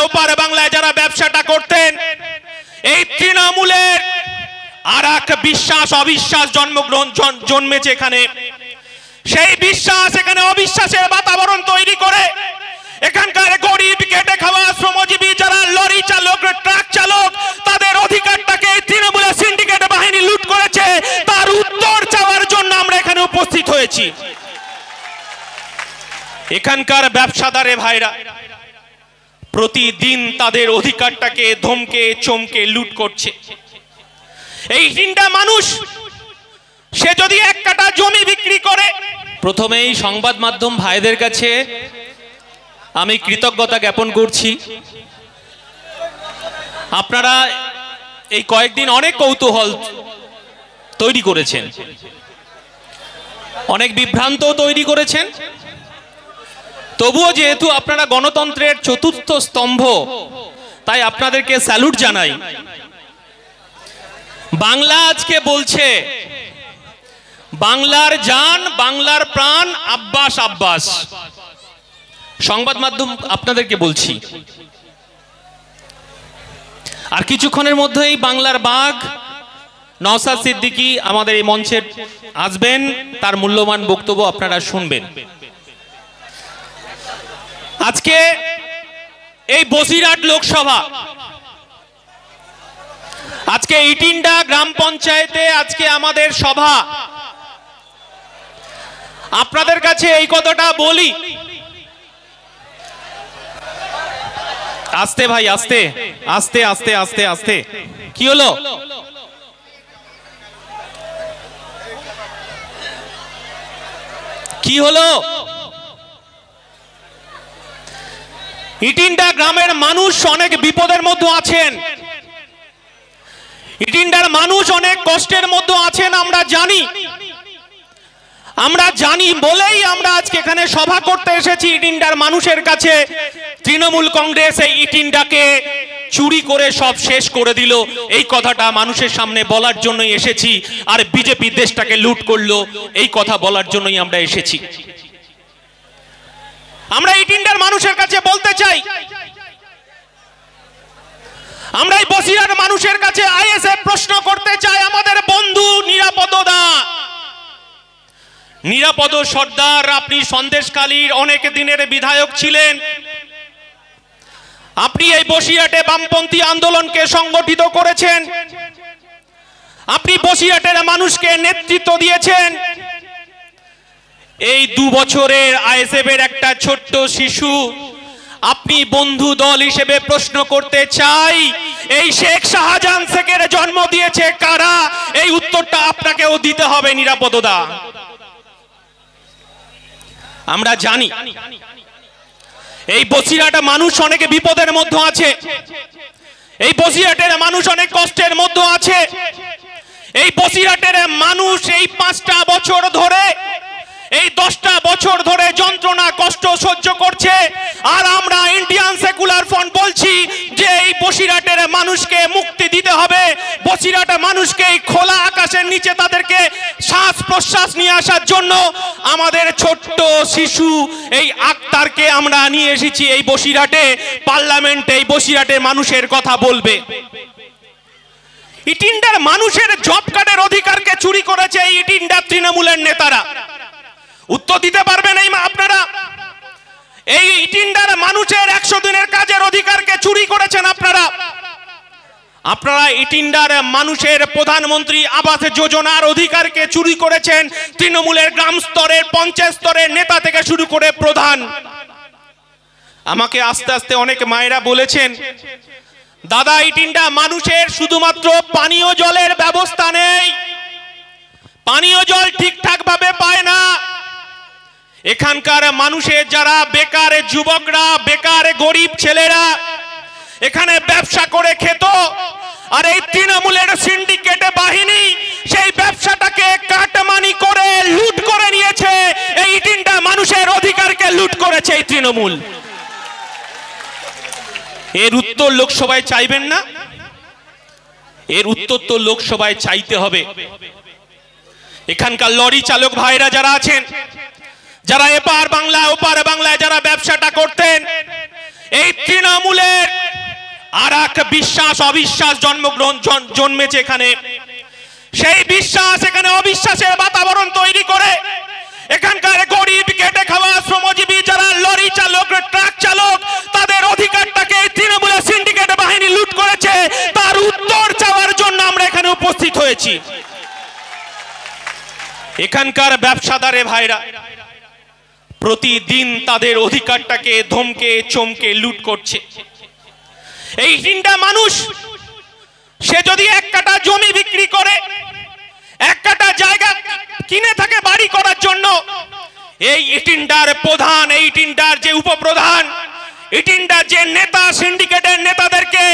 ওপার বাংলায় যারা ব্যবসাটা করতেন, এই তৃণমূলের আর এক বিশ্বাস অবিশ্বাস জন্মেছে এখানে। সেই বিশ্বাস এখানে অবিশ্বাসের বাতাবরণ তৈরি করে এখানকার গরিব কেটে খাওয়া শ্রমজীবী যারা লরি চালক ট্রাক চালক তাদের অধিকারটাকে তৃণমূলের সিন্ডিকেট বাহিনী লুট করেছে, তার উত্তর চাওয়ার জন্য আমরা এখানে উপস্থিত হয়েছি। এখানকার ব্যবসাদারে ভাইরা প্রতিদিন তাদের অধিকারটাকে ধমকে চমকে লুট করছে। এই তিনটা মানুষ সে যদি এক কাঠা জমি বিক্রি করে, প্রথমেই সংবাদ মাধ্যম ভাইদের কাছে আমি কৃতজ্ঞতা জ্ঞাপন করছি। আপনারা এই কয়েকদিন অনেক কৌতূহল তৈরি করেছেন, অনেক বিভ্রান্ত তৈরি করেছেন, তবুও যেহেতু আপনারা গণতন্ত্রের চতুর্থ স্তম্ভ, তাই আপনাদেরকে স্যালুট জানাই। বাংলা আজকে বলছে, বাংলার জান বাংলার প্রাণ আব্বাস আব্বাস। সংবাদ মাধ্যম আপনাদেরকে বলছি, আর কিছুক্ষণের মধ্যেই বাংলার বাঘ নওশাদ সিদ্দিকী আমাদের এই মঞ্চে আসবেন, তার মূল্যবান বক্তব্য আপনারা শুনবেন। আজকে এই বসিরহাট লোকসভা, আজকে ইটিন্ডা গ্রাম পঞ্চায়েতে আজকে আমাদের সভা। আপনাদের কাছে এই কথাটা বলি, আস্তে ভাই আস্তে আস্তে আস্তে আস্তে আস্তে। কি হলো? কি হলো? ইটিন্ডা গ্রামের মানুষ অনেক বিপদের মধ্যে আছেন, ইটিন্ডার মানুষ অনেক কষ্টের মধ্যে আছেন। আমরা জানি বলেই আমরা আজকে এখানে সভা করতে এসেছি ইটিন্ডার মানুষের কাছে। তৃণমূল কংগ্রেস এই ইটিন্ডাকে চুরি করে সব শেষ করে দিল, এই কথাটা মানুষের সামনে বলার জন্যই এসেছি। আর বিজেপি দেশটাকে লুট করলো, এই কথা বলার জন্যই আমরা এসেছি। আমরা ইটিন্ডার মানুষের কাছে বলতে চাই, আমরা এই বসিরহাট মানুষের কাছে আইএসএফ প্রশ্ন করতে চাই, আমাদের বন্ধু নিরাপদ সর্দার, আপনি সন্দেশখালীর অনেক দিনের বিধায়ক ছিলেন, আপনি এই বসিরহাটে বামপন্থী আন্দোলনকে সংগঠিত করেছেন, আপনি বসিরহাটের মানুষকে নেতৃত্ব দিয়েছেন। এই 2 বছরের আইএসএফ এর একটা ছোট্ট শিশু, আপনি বন্ধু দল হিসেবে প্রশ্ন করতে চাই, এই শেখ শাহজাহান শেখের জন্ম দিয়েছে কারা? এই উত্তরটা আপনাকেও দিতে হবে নিরাপদদা। আমরা জানি এই বসিরহাট মানুষ অনেক বিপদের মধ্যে আছে, এই বসিরহাটের মানুষ অনেক কষ্টের মধ্যে আছে। এই বসিরহাটের মানুষ এই 5টা বছর ধরে, এই 10টা বছর ধরে যন্ত্রণা কষ্ট সহ্য করছে। আর আমরা ইন্ডিয়ান সেকুলার ফ্রন্ট বলছি যে এই বসিরহাটের মানুষকে মুক্তি দিতে হবে, বসিরহাটের মানুষকে এই খোলা আকাশের নিচে তাদেরকে শ্বাস প্রশ্বাস নিয়ে আসার জন্য আমাদের ছোট্ট শিশু এই আক্তারকে আমরা নিয়ে এসেছি এই বসিরহাটে। পার্লামেন্টে এই বসিরহাটের মানুষের কথা বলবে। ইটিন্ডার মানুষের জব কার্ডের অধিকারকে চুরি করেছে এই ইটিন্ডার তৃণমূলের নেতারা। উত্তর দিতে পারবেন এই আপনারা? এই ইটিন্ডার মানুষের 100 দিনের কাজের অধিকারকে চুরি করেছেন আপনারা। আপনারা ইটিন্ডার মানুষের প্রধানমন্ত্রী আবাস যোজনার অধিকারকে চুরি করেছেন তৃণমূলের গ্রাম স্তরের পঞ্চায়েত স্তরের নেতা থেকে শুরু করে প্রধান। আমাকে আস্তে আস্তে অনেক মায়েরা বলেছেন, দাদা ইটিন্ডা মানুষের শুধুমাত্র পানীয় জলের ব্যবস্থা নেই, পানীয় জল ঠিকঠাক ভাবে পায় না। এখানকার মানুষের যারা বেকার যুবকরা, বেকার গরিব ছেলেরা এখানে ব্যবসা করে খেত, আর এই তৃণমূলের সিন্ডিকেট বাহিনী সেই ব্যবসাটাকে কাটমানি করে লুট করে নিয়েছে। এই ইটিন্ডা মানুষের অধিকারকে লুট করেছে এই তৃণমূল। এর উত্তর লোকসভায় চাইবেন না? এর উত্তর তো লোকসভায় চাইতে হবে। এখানকার লরি চালক ভাইরা যারা আছেন, যারা এপার বাংলা ওপার বাংলায় যারা ব্যবসাটা করতেন, এই তৃণমূলের আর এক বিশ্বাস অবিশ্বাস জন্মেছে এখানে। সেই বিশ্বাস এখানে অবিশ্বাসের বাতাবরণ তৈরি করে এখানকার গরিব খেটে খাওয়া শ্রমজীবী যারা লরি চালক ট্রাক চালক তাদের অধিকারটাকে তৃণমূলের সিন্ডিকেট বাহিনী লুট করেছে, তার উত্তর চাওয়ার জন্য আমরা এখানে উপস্থিত হয়েছি। এখানকার ব্যবসাদারে ভাইরা প্রতিদিন তাদের অধিকারটাকে ধমকে চমকে লুট করছে। এই তিনটা মানুষ সে যদি এক কাঠা জমি বিক্রি করে এক কাঠা জায়গা কিনে থাকে বাড়ি করার জন্য, এই ইটিন্ডার প্রধান, এই ইটিন্ডার যে উপপ্রধান, ইটিন্ডার যে নেতা, সিন্ডিকেটের নেতাদেরকে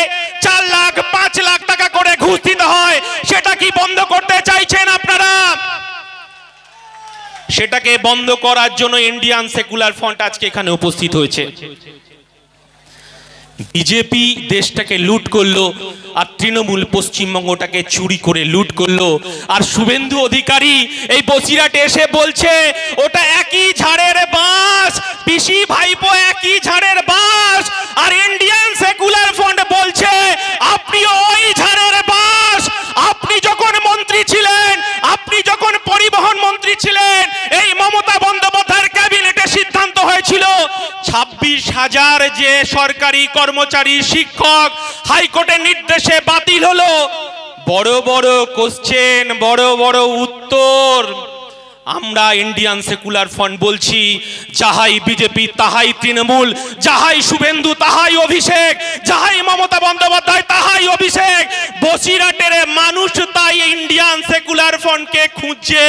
4 লাখ 5 লাখ টাকা করে ঘুষ দিতে হয়, সেটা কি বন্ধ করতে চাইছেন আপনারা? সেটাকে বন্ধ করার জন্য ইন্ডিয়ান সেকুলার ফ্রন্ট আজকে এখানে উপস্থিত হয়েছে। বিজেপি দেশটাকে লুট করলো আর তৃণমূল পশ্চিমবঙ্গটাকে চুরি করে লুট করলো। আর শুভেন্দু অধিকারী এই বসিরহাটে এসে বলছে ওটা একই ঝাড়ের বাঁশ, পিসি ভাইপো একই ঝাড়ের বাঁশ। আর ইন্ডিয়ান সেকুলার ফ্রন্ট বলছে আপনিও ওই ঝাড়ের বাঁশ। আপনি যখন মন্ত্রী ছিলেন, আপনি যখন পরিবহন মন্ত্রী ছিলেন, এই মমতা বন্দ্যোপাধ্যায়ের ক্যাবিনেটে সিদ্ধান্ত হয়েছিল 26,000 যে সরকারি কর্মচারী শিক্ষক হাইকোর্টের নির্দেশে বাতিল হলো। বড় বড় কোশ্চেন, বড় বড় উত্তর। আমরা ইন্ডিয়ান সেকুলার ফ্রন্ট বলছি যাহাই বিজেপি তাহাই তৃণমূল, যাহাই শুভেন্দু তাহাই অভিষেক, যাহাই মমতা বন্দ্যোপাধ্যায় তাহাই অভিষেক। বসিরহাটের মানুষ তাই ইন্ডিয়ান সেকুলার ফ্রন্টকে খুঁজছে।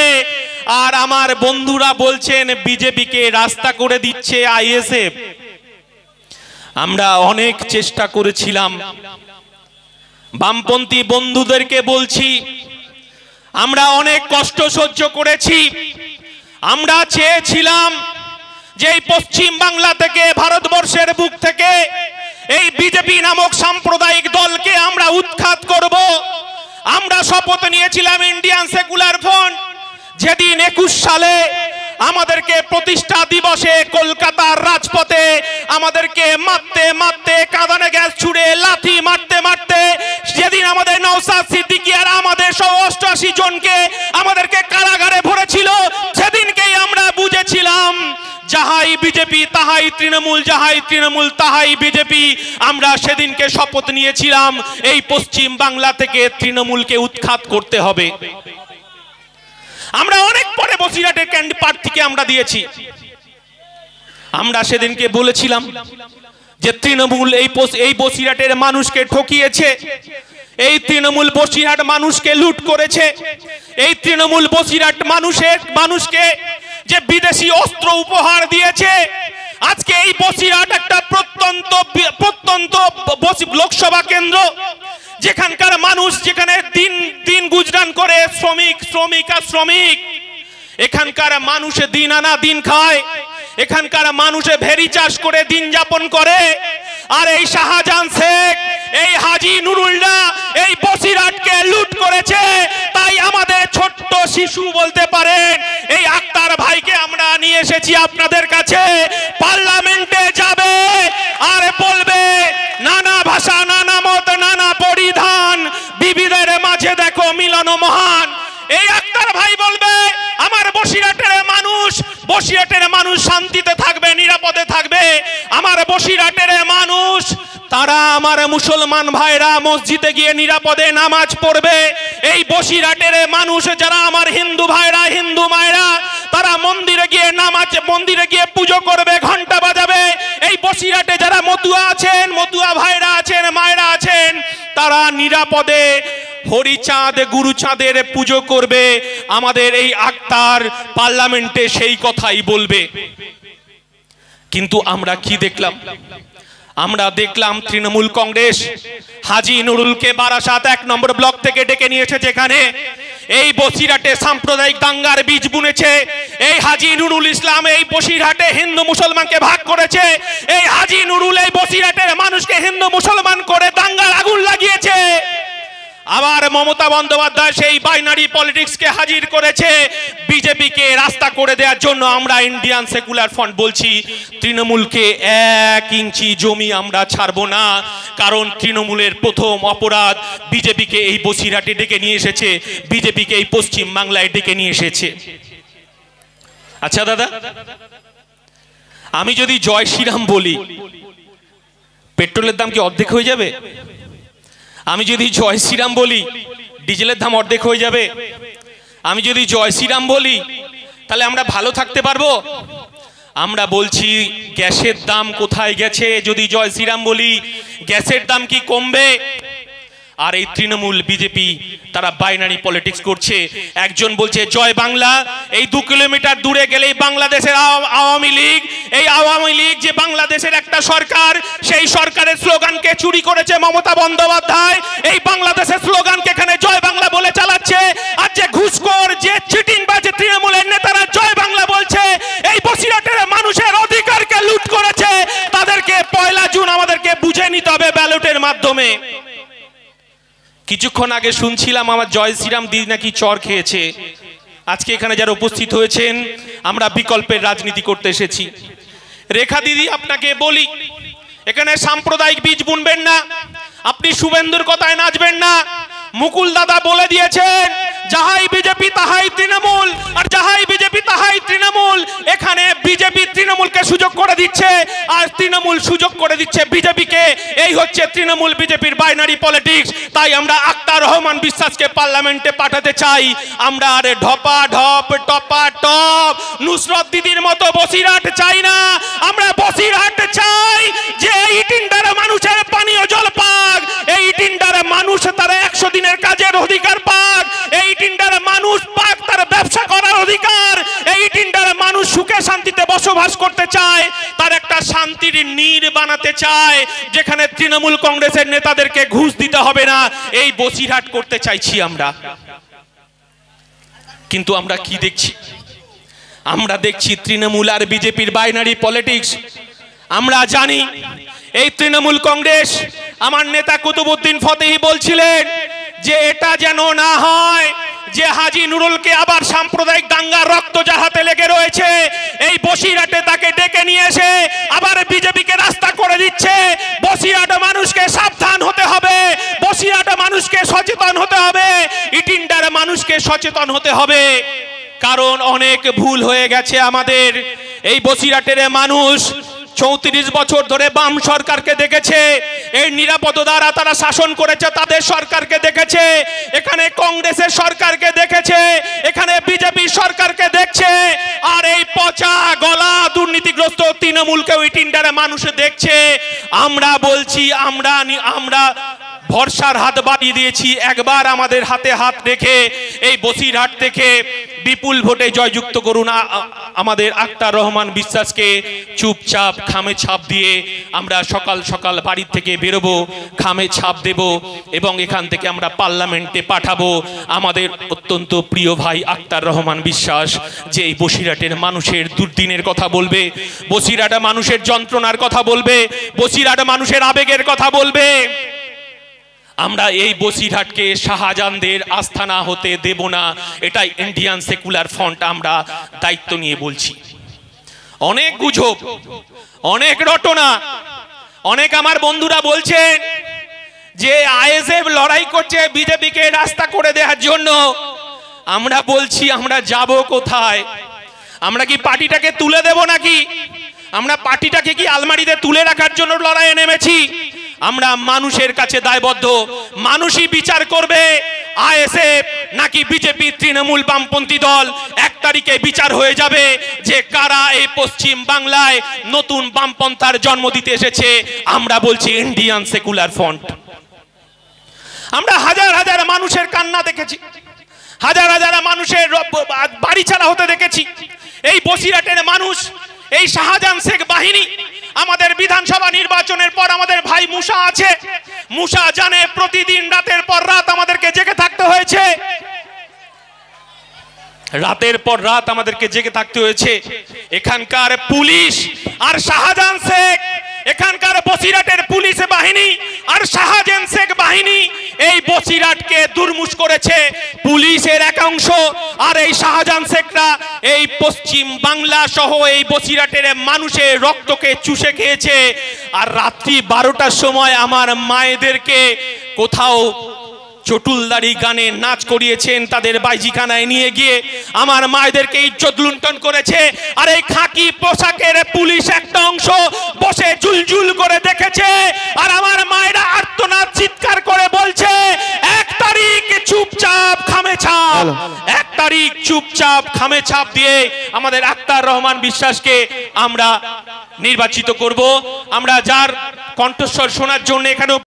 আর আমার বন্ধুরা বলছেন বিজেপিকে রাস্তা করে দিচ্ছে আইএসএফ। আমরা অনেক চেষ্টা করেছিলাম, বামপন্থী বন্ধুদেরকে বলছি আমরা অনেক কষ্ট সহ্য করেছি। আমরা চেয়েছিলাম যে এই পশ্চিম বাংলা থেকে, ভারতবর্ষের বুক থেকে এই বিজেপি নামক সাম্প্রদায়িক দলকে আমরা উৎখাত করব। আমরা শপথ নিয়েছিলাম ইন্ডিয়ান সেকুলার ফ্রন্ট, যেদিন 21 সালে আমাদেরকে প্রতিষ্ঠা দিবসে কলকাতার রাজপথে আমাদেরকে মারতে মারতে, কাঁদানে গ্যাস ছুড়ে লাথি মারতে মারতে, যেদিন আমাদের নওশাদ সিদ্দিকী আর আমাদের 188 জনকে আমাদেরকে কারাগারে ভরেছিল, সেদিনকেই আমরা বুঝেছিলাম যাহাই বিজেপি তাহাই তৃণমূল, যাহাই তৃণমূল তাহাই বিজেপি। আমরা সেদিনকে শপথ নিয়েছিলাম এই পশ্চিম বাংলা থেকে তৃণমূলকে উৎখাত করতে হবে। আমরা অনেক পরে বসিরহাটের ক্যান্ডি প্রার্থীকে আমরা দিয়েছি। আমরা সেদিনকে বলেছিলাম যে তৃণমূল এই বসিরহাটের মানুষকে ঠকিয়েছে, এই তৃণমূল বসিরহাট মানুষকে লুট করেছে, এই তৃণমূল বসিরহাট মানুষকে যে বিদেশি অস্ত্র উপহার দিয়েছে। আজকে এই বসিরহাট একটা প্রত্যন্ত লোকসভা কেন্দ্র, যেখানকার মানুষ যেখানে দিন গুজরান করে শ্রমিক আর শ্রমিক। এখানকার মানুষ দিন আনা দিন খায়, এখানকার মানুষে ভেরি চাষ করে দিন যাপন করে। আর এই শাহজাহান শেখ, এই হাজি নুরুলরা এই বসিরহাটকে লুট করেছে। তাই আমাদের ছোট্ট শিশু বলতে পারেন এই আক্তার ভাইকে আমরা নিয়ে এসেছি আপনাদের কাছে। পার্লামেন্টে যাবে আর বলবে নানা ভাষা, নানা মত, নানা পরিধান, বিবিধের মাঝে দেখো মিলন মহান। এই আক্তার ভাই বলবে আমার বসিরহাটের মানুষ শান্তিতে থাকবে, নিরাপদে থাকবে। আমার বসিরহাটের মানুষ, তারা আমার মুসলমান ভাইরা মসজিদে গিয়ে নিরাপদে নামাজ পড়বে। এই বসিরহাটের মানুষ যারা আমার হিন্দু ভাইরা, হিন্দু মায়েরা, তারা মন্দিরে গিয়ে পুজো করবে, ঘন্টা বাজাবে। এই বসিরহাটে যারা মতুয়া আছেন, মতুয়া ভাইরা আছেন, মায়েরা আছেন, তারা নিরাপদে হরিচাঁদ গুরুচাঁদের পুজো করবে। আমাদের এই আক্তার পার্লামেন্টে সেই কথাই বলবে। কিন্তু আমরা কি দেখলাম? আমরা দেখলাম তৃণমূল কংগ্রেস হাজি নুরুলকে বারাসাত 1 নম্বর ব্লক থেকে ডেকে নিয়েছে, যেখানে এই বসিরহাটে সাম্প্রদায়িক দাঙ্গার বীজ বুনেছে। এই হাজি নুরুল ইসলাম এই বসিরহাটে হিন্দু মুসলমানকে ভাগ করেছে। এই হাজি নুরুল এই বসিরহাটের মানুষকে হিন্দু মুসলমান করে দাঙ্গার আগুন লাগিয়েছে। আবার মমতা বন্দ্যোপাধ্যায় সেই বাইনারি পলিটিক্সকে হাজির করেছে বিজেপিকে রাস্তা করে দেওয়ার জন্য। আমরা ইন্ডিয়ান সেকুলার ফ্রন্ট বলছি তৃণমূলকে 1 ইঞ্চি জমি আমরা ছাড়বো না, কারণ তৃণমূলের প্রথম অপরাধ বিজেপিকে এই বসিরহাটে ডেকে নিয়ে এসেছে, বিজেপিকে এই পশ্চিম বাংলায় ডেকে নিয়ে এসেছে। আচ্ছা দাদা, আমি যদি জয় শ্রীরাম বলি পেট্রোলের দাম কি অর্ধেক হয়ে যাবে? আমি যদি জয় শ্রীরাম বলি ডিজেলের দাম অর্ধেক হয়ে যাবে? আমি যদি জয় শ্রীরাম বলি তাহলে আমরা ভালো থাকতে পারবো? আমরা বলছি গ্যাসের দাম কোথায় গেছে? যদি জয় শ্রীরাম বলি গ্যাসের দাম কি কমবে? আর এই তৃণমূল বিজেপি তারা বাইনারি পলিটিক্স করছে। একজন বলছে জয় বাংলা, এই 2 কিলোমিটার দূরে গেলেই বাংলাদেশের আওয়ামী লীগ, এই আওয়ামী লীগ যে বাংলাদেশের একটা সরকার, সেই সরকারের স্লোগানকে চুরি করেছে মমতা বন্দ্যোপাধ্যায়। এই বাংলাদেশের স্লোগানকে এখানে জয় বাংলা বলে চালাচ্ছে। আর যে ঘুষখোর, যে চিটিংবাজ তৃণমূলের নেতারা জয় বাংলা বলছে, এই বসিরহাটের মানুষের অধিকারকে লুট করেছে, তাদেরকে 1 জুন আমাদেরকে বুঝে নিতে হবে ব্যালটের মাধ্যমে। কিছুক্ষণ আগে শুনছিলাম আমার জয় শ্রীরাম দিদি নাকি চর খেয়েছে। আজকে এখানে যারা উপস্থিত হয়েছেন আমরা বিকল্পের রাজনীতি করতে এসেছি। রেখা দিদি আপনাকে বলি, এখানে সাম্প্রদায়িক বীজ বুনবেন না, আপনি শুভেন্দুর কথায় নাচবেন না। মুকুল দাদা বলে দিয়েছেন যাহাই বিজেপি তাহাই তৃণমূল, আর যাহাই বিজেপি তাহাই তৃণমূল। এখানে বিজেপি তৃণমূলকে সুযোগ করে দিচ্ছে আর তৃণমূল সুযোগ করে দিচ্ছে বিজেপিকে। এই হচ্ছে তৃণমূল বিজেপির বাইনারি পলিটিক্স। তাই আমরা আক্তার রহমান বিশ্বাসকে পার্লামেন্টে পাঠাতে চাই। আমরা আর ঢপা ঢপ টপা টপ নুসরত দিদির মতো বসিরহাট চাই না। আমরা বসিরহাট চাই যে এই টিন্ডার মানুষের পানীয় জল পাক, এই টিন্ডার মানুষ তারা 100 দিনের কাজের অধিকার পাক, এই টিন্ডার মানুষ পাক তার ব্যবসা করার অধিকার, এই টিন্ডার মানুষ সুখে শান্তিতে বসবাস করতে চায়, তার একটা শান্তির নীড় বানাতে চায় যেখানে তৃণমূল কংগ্রেসের নেতাদেরকে ঘুষ দিতে হবে না। এই বসিরহাট করতে চাইছি আমরা। কিন্তু আমরা কি দেখছি? আমরা দেখছি তৃণমূল আর বিজেপির বাইনারি পলিটিক্স। আমরা জানি এই তৃণমূল কংগ্রেস, আমার নেতা কুতুবউদ্দিন ফতেহি বলছিলেন যে এটা যেন না হয় যে হাজী নুরুলকে আবার সাম্প্রদায়িক দাঙ্গার রক্ত যার হাতে লেগে রয়েছে, এই বসিরহাটে তাকে ডেকে নিয়ে এসে আবার বিজেপিকে রাস্তা করে দিচ্ছে। বসিরহাট মানুষকে সাবধান হতে হবে, বসিরহাট মানুষকে সচেতন হতে হবে, ইটিন্ডার মানুষকে সচেতন হতে হবে, কারণ অনেক ভুল হয়ে গেছে আমাদের। এই বসিরহাটের মানুষ 34 বছর ধরে বাম সরকারকে দেখেছে, এই নিরাপদ দ্বারা তারা শাসন করেছে, তাদের সরকারকে দেখেছে, এখানে কংগ্রেসের সরকারকে দেখেছে, এখানে বিজেপি সরকারকে দেখছে, আর এই পচা গলা দুর্নীতিগ্রস্ত তৃণমূলকে ওই টিন্ডারে মানুষ দেখছে। আমরা বলছি আমরা ভরসার হাত বাড়িয়ে দিয়েছি। একবার আমাদের হাতে হাত রেখে এই বসিরহাট থেকে বিপুল ভোটে জয়যুক্ত করুন আমাদের আক্তার রহমান বিশ্বাসকে। চুপচাপ খামে ছাপ দিয়ে আমরা সকাল সকাল বাড়ি থেকে বেরোবো, খামে ছাপ দেব এবং এখান থেকে আমরা পার্লামেন্টে পাঠাবো আমাদের অত্যন্ত প্রিয় ভাই আক্তার রহমান বিশ্বাস, যে এই বসিরহাটের মানুষের দুর্দিনের কথা বলবে, বসিরহাট মানুষের যন্ত্রণার কথা বলবে, বসিরহাট মানুষের আবেগের কথা বলবে। আমরা এই বসিরহাটকে শাহজাহানদের আস্থানা হতে দেব না। এটাই ইন্ডিয়ান সেকুলার ফ্রন্ট আমরা দায়িত্ব নিয়ে বলছি। অনেক গুজব, অনেক রটনা, অনেক আমার বন্ধুরা বলছেন যে আইএসএফ লড়াই করছে বিজেপিকে রাস্তা করে দেওয়ার জন্য। আমরা বলছি আমরা যাব কোথায়? আমরা কি পার্টিটাকে তুলে দেব নাকি? আমরা পার্টিটাকে কি আলমারিতে তুলে রাখার জন্য লড়াইয়ে নেমেছি? আমরা মানুষের কাছে দায়বদ্ধ, মানুষই বিচার করবে আইএসএফ নাকি বিজেপি তৃণমূল বামপন্থী দল। 1 তারিখে বিচার হয়ে যাবে যে কারা এই পশ্চিম বাংলায় নতুন বামপন্থার জন্ম দিতে এসেছে। আমরা বলছি ইন্ডিয়ান সেকুলার ফ্রন্ট। আমরা হাজার হাজার মানুষের কান্না দেখেছি, হাজার হাজার মানুষের বাড়ি ছাড়া হতে দেখেছি। এই বসিরহাটের মানুষ, এই শাহজাহান শেখ বাহিনী, আমাদের বিধানসভা নির্বাচনের পর আমাদের ভাই মুসা আছে, মুসা জানে প্রতিদিন রাতের পর রাত আমাদেরকে জেগে থাকতে হয়েছে, রাতের পর রাত আমাদেরকে জেগে থাকতে হয়েছে। এখানকার পুলিশ আর শাহজাহান শেখ, এখানকার বসিরহাটের পুলিশ বাহিনী আর শাহজাহান শেখ বাহিনী, এই বসিরহাটকে দুর্মুষ করেছে পুলিশের একাংশ, আর এই শাহজাহান শেখরা এই পশ্চিম বাংলা সহ এই বসিরহাটের মানুষের রক্তকে চুষে খেয়েছে। আর রাত্রি 12টার সময় আমার মায়েদেরকে কোথাও চটুলদারি গানে নাচ করিয়েছেন, তাদের বাইজিখানায় নিয়ে গিয়ে আমার মায়েদেরকে ইজ্জত লুণ্ঠন করেছে। আর এই খাকি পোশাকের পুলিশ একটা অংশ বসে জুলজুল করে দেখেছে। আর আমার মায়েরা আর্তনাদ চিৎকার করে বলছে 1 তারিখ চুপচাপ খামেছাপ, 1 তারিখ চুপচাপ খামেছাপ দিয়ে আমাদের আক্তার রহমান বিশ্বাসকে আমরা নির্বাচিত করব। আমরা যার কণ্ঠস্বর শোনার জন্য এখানে